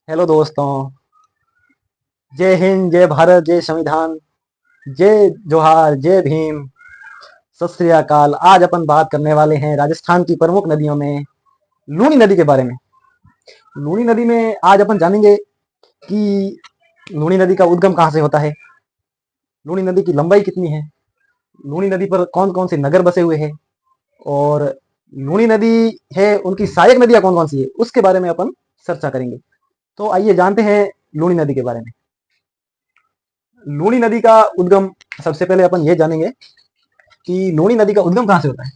Hello दोस्तों। जय हिंद, जय भारत, जय संविधान, जय जोहार, जय भीम, सत श्री अकाल। आज अपन बात करने वाले हैं राजस्थान की प्रमुख नदियों में लूनी नदी के बारे में। लूनी नदी में आज अपन जानेंगे कि लूनी नदी का उद्गम कहाँ से होता है, लूनी नदी की लंबाई कितनी है, लूनी नदी पर कौन कौन से नगर बसे हुए हैं, और लूनी नदी है उनकी सहायक नदियां कौन कौन सी है, उसके बारे में अपन चर्चा करेंगे। तो आइए जानते हैं लूनी नदी के बारे में। लूनी नदी का उद्गम, सबसे पहले अपन ये जानेंगे कि लूनी नदी का उद्गम कहाँ से होता है।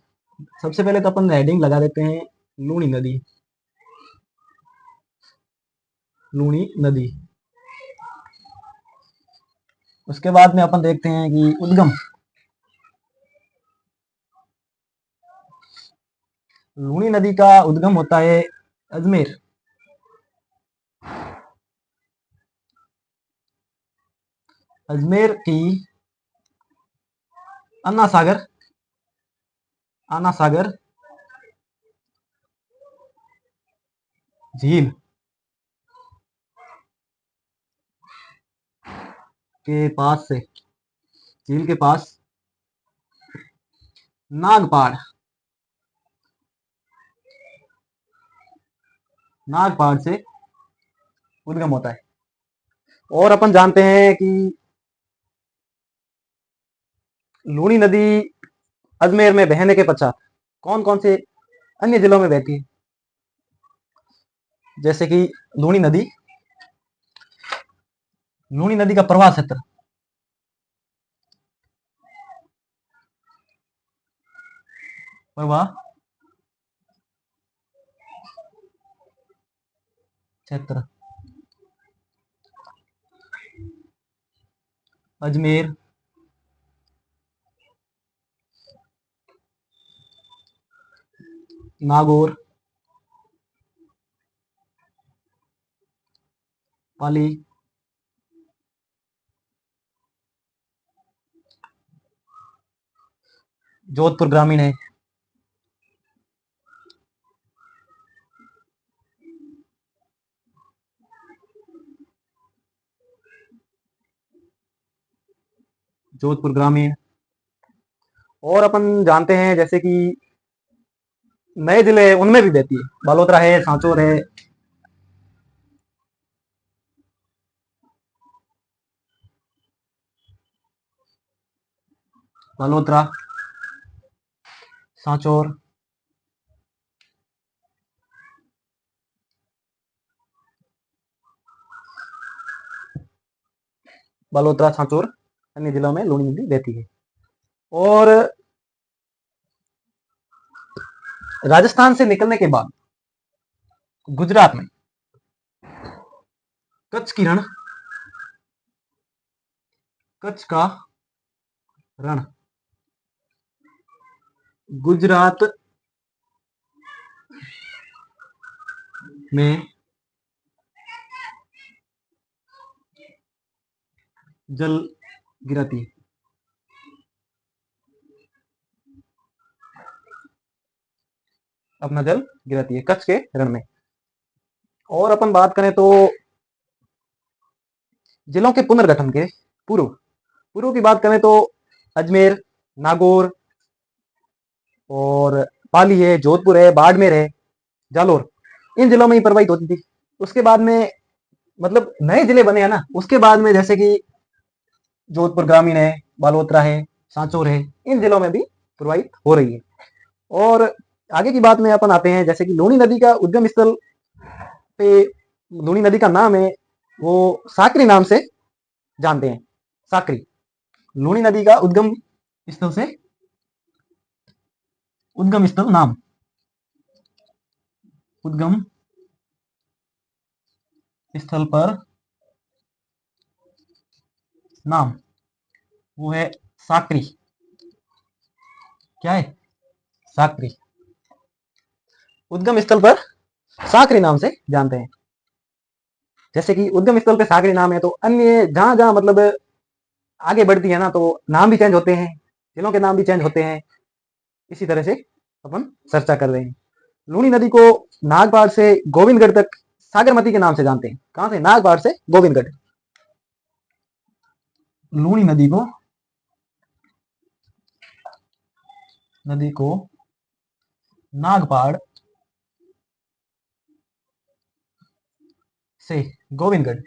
सबसे पहले तो अपन हेडिंग लगा देते हैं लूनी नदी। लूनी नदी, उसके बाद में अपन देखते हैं कि उद्गम। लूनी नदी का उद्गम होता है अजमेर। अजमेर की अन्ना सागर, आना सागर झील के पास से, झील के पास नागपाड़, नागपाड़ से उद्गम होता है। और अपन जानते हैं कि लूनी नदी अजमेर में बहने के पश्चात कौन कौन से अन्य जिलों में बहती है। जैसे कि लूनी नदी, लूनी नदी का प्रवाह क्षेत्र प्रवाह क्षेत्र अजमेर, नागौर, पाली, जोधपुर ग्रामीण है, जोधपुर ग्रामीण। और अपन जानते हैं जैसे कि नए जिले हैं उनमें भी बहती है, बालोतरा है, सांचौर है, बालोतरा, सांचौर, बालोतरा, सांचौर अन्य जिलों में लूनी नदी बहती है। और राजस्थान से निकलने के बाद गुजरात में कच्छ की रण, कच्छ का रण गुजरात में जल गिराती है, अपना जल गिराती है कच्छ के रण में। और अपन बात करें तो जिलों के पुनर्गठन के पूर्व, पूर्व की बात करें तो अजमेर, नागौर और पाली है, जोधपुर है, बाड़मेर है, जालोर, इन जिलों में ही प्रवाहित होती थी। उसके बाद में मतलब नए जिले बने हैं ना, उसके बाद में जैसे कि जोधपुर ग्रामीण है, बालोतरा है, सांचौर है, इन जिलों में भी प्रवाहित हो रही है। और आगे की बात में अपन आते हैं जैसे कि लूनी नदी का उद्गम स्थल पे, लूनी नदी का नाम है वो साकरी नाम से जानते हैं। साकरी लूनी नदी का स्थल से उद्गम स्थल नाम, उद्गम स्थल पर नाम वो है साकरी। क्या है? साकरी। उद्गम स्थल पर साकरी नाम से जानते हैं। जैसे कि उद्गम स्थल पे साकरी नाम है तो अन्य जहां जहां मतलब आगे बढ़ती है ना, तो नाम भी चेंज होते हैं, जिलों के नाम भी चेंज होते हैं। इसी तरह से अपन चर्चा कर रहे हैं। लूनी नदी को नागपाड़ से गोविंदगढ़ तक सागरमती के नाम से जानते हैं। कहां से? नागपाड़ से गोविंदगढ़। लूनी नदी को नागपाड़ से गोविंदगढ़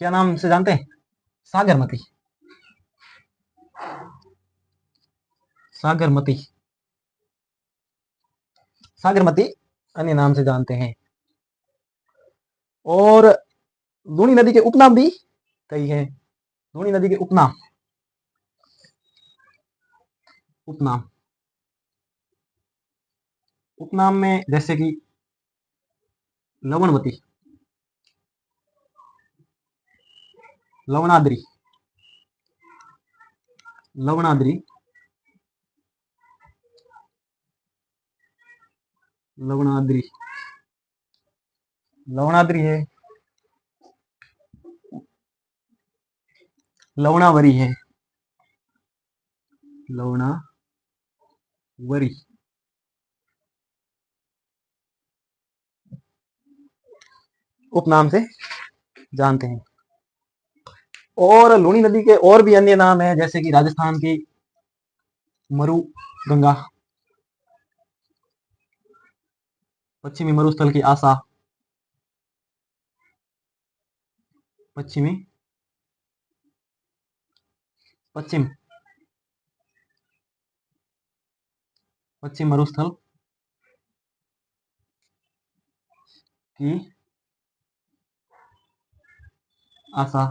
क्या नाम से जानते हैं? सागरमती। सागरमती सागरमती अन्य नाम से जानते हैं। और लूनी नदी के उपनाम भी कई हैं। लूनी नदी के उपनाम उपनाम उपनाम में जैसे कि लवणवती, लवणाद्रि, लवणाद्रि, लवणाद्रि, लवणाद्रि है, लवणावरी है, लवणावरी, उपनाम से जानते हैं। और लूनी नदी के और भी अन्य नाम हैं, जैसे कि राजस्थान की मरु गंगा, पश्चिमी मरुस्थल की आसा, पश्चिमी पश्चिम पश्चिम मरुस्थल की आसा,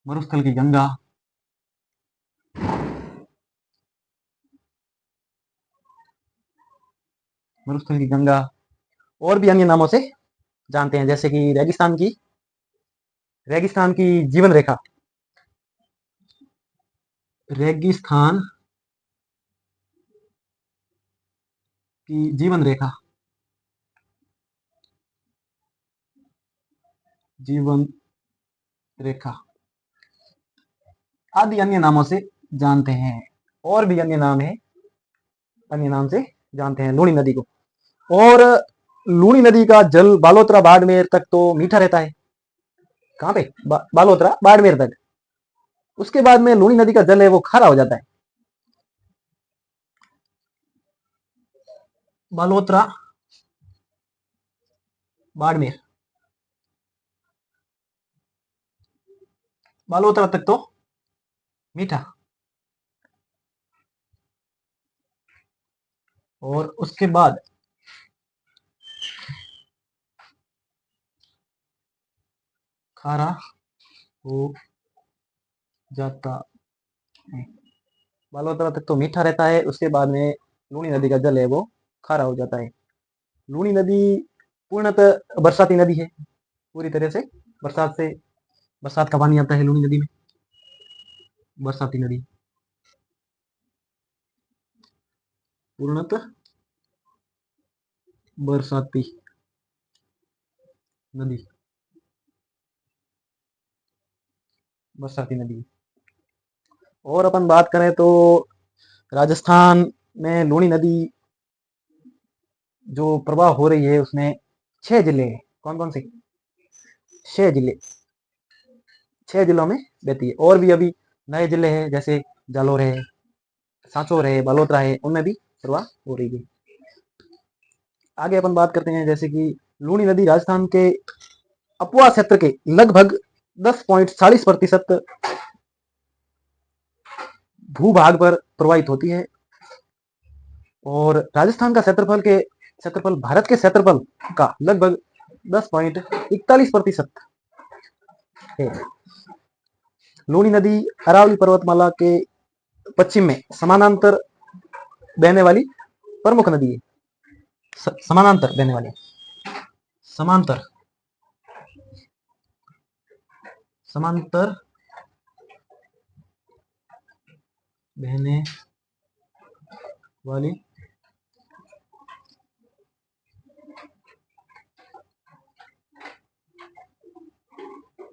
मरुस्थल की गंगा, मरुस्थल की गंगा, और भी अन्य नामों से जानते हैं, जैसे कि रेगिस्तान की जीवन रेखा, रेगिस्तान की जीवन रेखा, जीवन रेखा आदि अन्य नामों से जानते हैं। और भी अन्य नाम है, अन्य नाम से जानते हैं लूनी नदी को। और लूनी नदी का जल बालोतरा बाड़मेर तक तो मीठा रहता है। कहां पे? बालोतरा बाड़मेर तक। उसके बाद में लूनी नदी का जल है वो खारा हो जाता है। बालोतरा बाड़मेर, बालोतरा तक तो मीठा, और उसके बाद खारा हो जाता है। बालोतरा तक तो मीठा रहता है, उसके बाद में लूनी नदी का जल है वो खारा हो जाता है। लूनी नदी पूर्णतः बरसाती नदी है, पूरी तरह से बरसात का पानी आता है लूनी नदी में। बरसाती नदी पूर्णतः बरसाती नदी, बरसाती नदी। और अपन बात करें तो राजस्थान में लूनी नदी जो प्रवाह हो रही है उसमें 6 जिले हैं। कौन कौन से? 6 जिले, 6 जिलों में बहती है। और भी अभी नए जिले हैं, जैसे जालोर है, सांचौर है, बालोतरा है, उनमें भी प्रवाह हो रही है। आगे अपन बात करते हैं, जैसे कि लूनी नदी राजस्थान के अपवा क्षेत्र के लगभग 10.40% भूभाग पर प्रवाहित होती है। और राजस्थान का क्षेत्रफल भारत के क्षेत्रफल का लगभग 10.41% है। लूनी नदी अरावली पर्वतमाला के पश्चिम में समानांतर बहने वाली प्रमुख नदी है। समानांतर बहने वाली, समांतर समांतर बहने वाली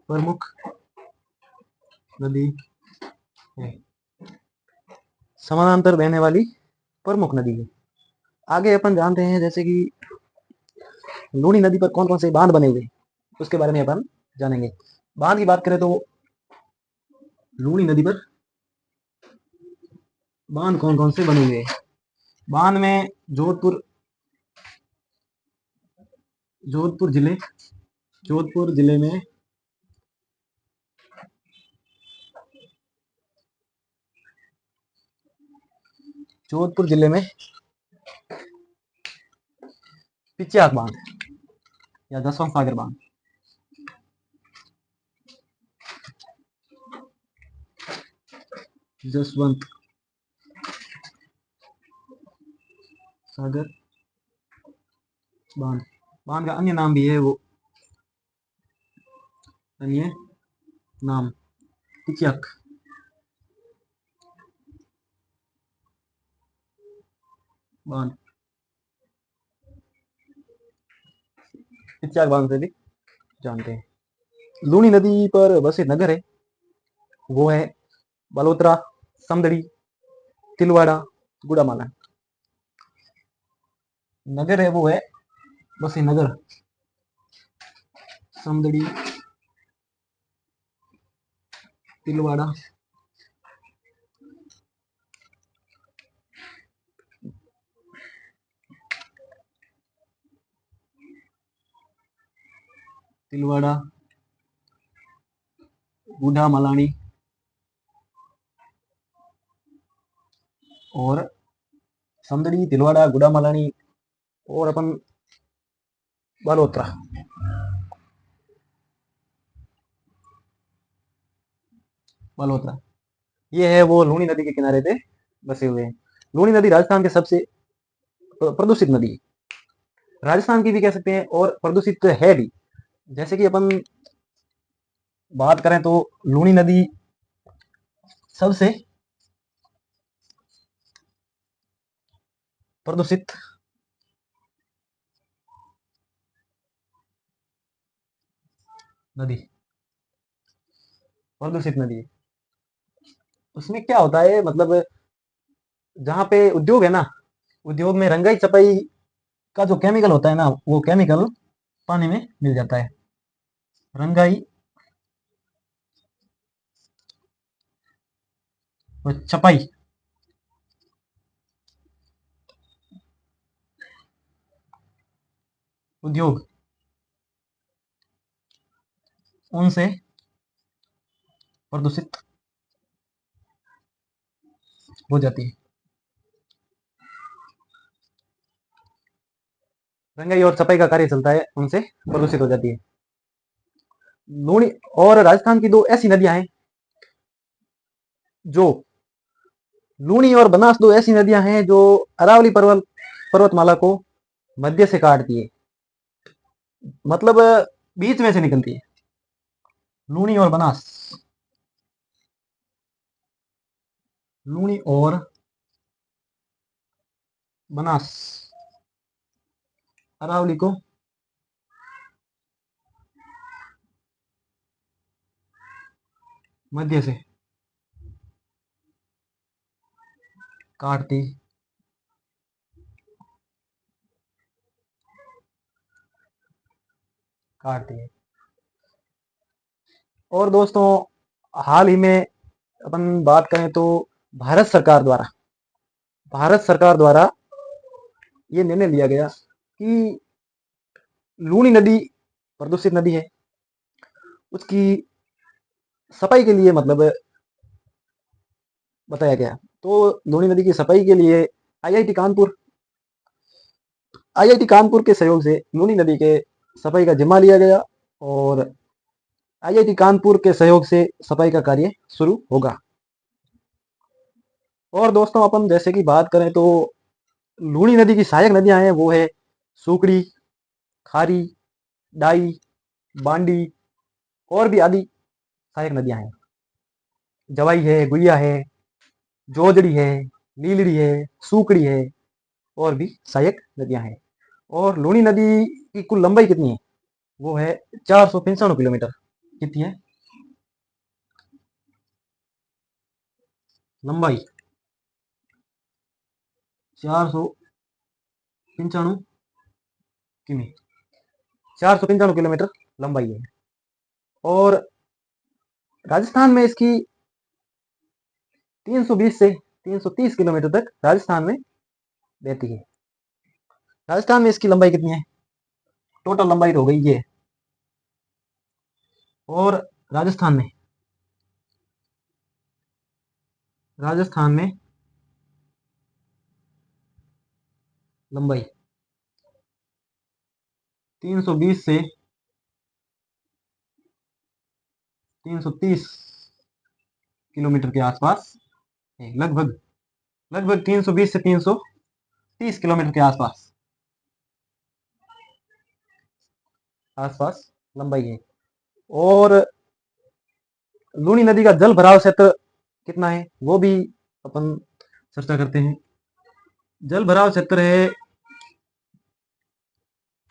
प्रमुख नदी है, समानांतर बहने वाली प्रमुख नदी है। आगे अपन जानते हैं जैसे कि लूनी नदी पर कौन कौन से बांध बने हुए हैं, उसके बारे में अपन जानेंगे। बांध की बात करें तो लूनी नदी पर बांध कौन कौन से बने हुए हैं। बांध में जोधपुर जिले जोधपुर जिले में जोधपुर जिले में पिच्याक बांध या जसवंत सागर बांध, जसवंत सागर बांध। बांध का अन्य नाम भी है, वो अन्य नाम पिच्याक बांध, पिच्याक बांध से भी जानते हैं। लूनी नदी पर बसे नगर है, वो है बलोत्रा, समदड़ी, तिलवाड़ा, गुड़ामाला। नगर है वो है बसे नगर, समदड़ी, तिलवाड़ा, बूढ़ा मलानी और समदड़ी, तिलवाड़ा, गुड़ा मलानी और अपन बलोत्रा। ये है वो लूनी नदी के किनारे पे बसे हुए हैं। लूनी नदी राजस्थान के सबसे प्रदूषित नदी है, राजस्थान की भी कह सकते हैं और प्रदूषित है भी। जैसे कि अपन बात करें तो लूनी नदी सबसे प्रदूषित नदी है। उसमें क्या होता है, मतलब जहाँ पे उद्योग है ना, उद्योग में रंगाई छपाई का जो केमिकल होता है ना, वो केमिकल पानी में मिल जाता है। रंगाई और छपाई उद्योग उनसे प्रदूषित हो जाती है। रंगाई और छपाई का कार्य चलता है, उनसे प्रदूषित हो जाती है लूनी। और राजस्थान की दो ऐसी नदियां हैं जो लूनी और बनास, दो ऐसी नदियां हैं जो अरावली पर्वतमाला को मध्य से काटती है, मतलब बीच में से निकलती है। लूनी और बनास, लूनी और बनास अरावली को मध्य से काटती काटती है। और दोस्तों, हाल ही में अपन बात करें तो भारत सरकार द्वारा भारत सरकार द्वारा ये निर्णय लिया गया कि लूनी नदी प्रदूषित नदी है, उसकी सफाई के लिए मतलब बताया गया। तो लूनी नदी की सफाई के लिए आईआईटी कानपुर आईआईटी कानपुर के सहयोग से लूनी नदी के सफाई का जिम्मा लिया गया और आईआईटी कानपुर के सहयोग से सफाई का कार्य शुरू होगा। और दोस्तों, अपन जैसे कि बात करें तो लूनी नदी की सहायक नदियां हैं, वो है सुकड़ी, खारी, डाई, बांडी और भी आदि सहायक नदियां हैं। जवाई है, गुड़िया है, जोजड़ी है, नीलड़ी है, सुकड़ी है और भी सहायक नदियां हैं। और लूनी नदी की कुल लंबाई कितनी है, वो है 495 किलोमीटर। कितनी है? लंबाई 495 किमी, 495 किलोमीटर लंबाई है। और राजस्थान में इसकी 320 से 330 किलोमीटर तक राजस्थान में रहती है। राजस्थान में इसकी लंबाई कितनी है? टोटल लंबाई तो हो गई ये। और राजस्थान में लंबाई 320 से 330 किलोमीटर के आसपास है। लगभग 320 से 330 किलोमीटर के आसपास लंबाई है। और लूनी नदी का जल भराव क्षेत्र कितना है वो भी अपन चर्चा करते हैं। जल भराव क्षेत्र है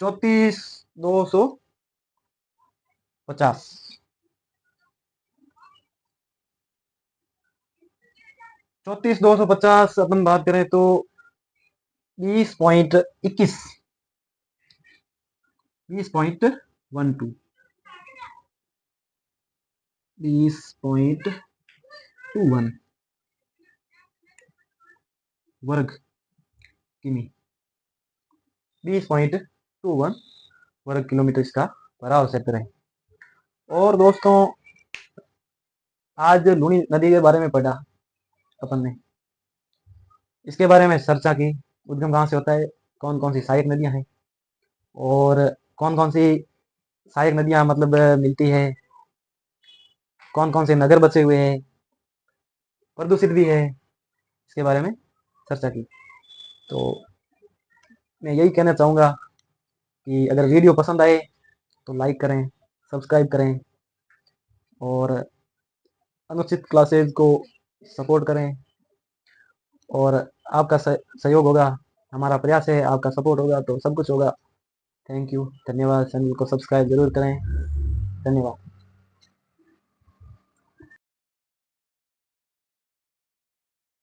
34,250। 34,250 अपन बात करें तो 20.21, 20.12, 20.21 वर्ग किमी, 20.21 वर्ग किलोमीटर इसका भराव क्षेत्र है। और दोस्तों आज लूनी नदी के बारे में पढ़ा अपन ने, इसके बारे में चर्चा की, उद्गम कहाँ से होता है, कौन कौन सी सहायक नदियां हैं और कौन कौन सी सहायक नदियां मतलब मिलती है, कौन कौन से नगर बचे हुए हैं, प्रदूषित भी है, इसके बारे में चर्चा की। तो मैं यही कहना चाहूँगा कि अगर वीडियो पसंद आए तो लाइक करें, सब्सक्राइब करें और अनुचित क्लासेज को सपोर्ट करें। और आपका सहयोग होगा, हमारा प्रयास है, आपका सपोर्ट होगा तो सब कुछ होगा। थैंक यू, धन्यवाद। चैनल को सब्सक्राइब जरूर करें। धन्यवाद।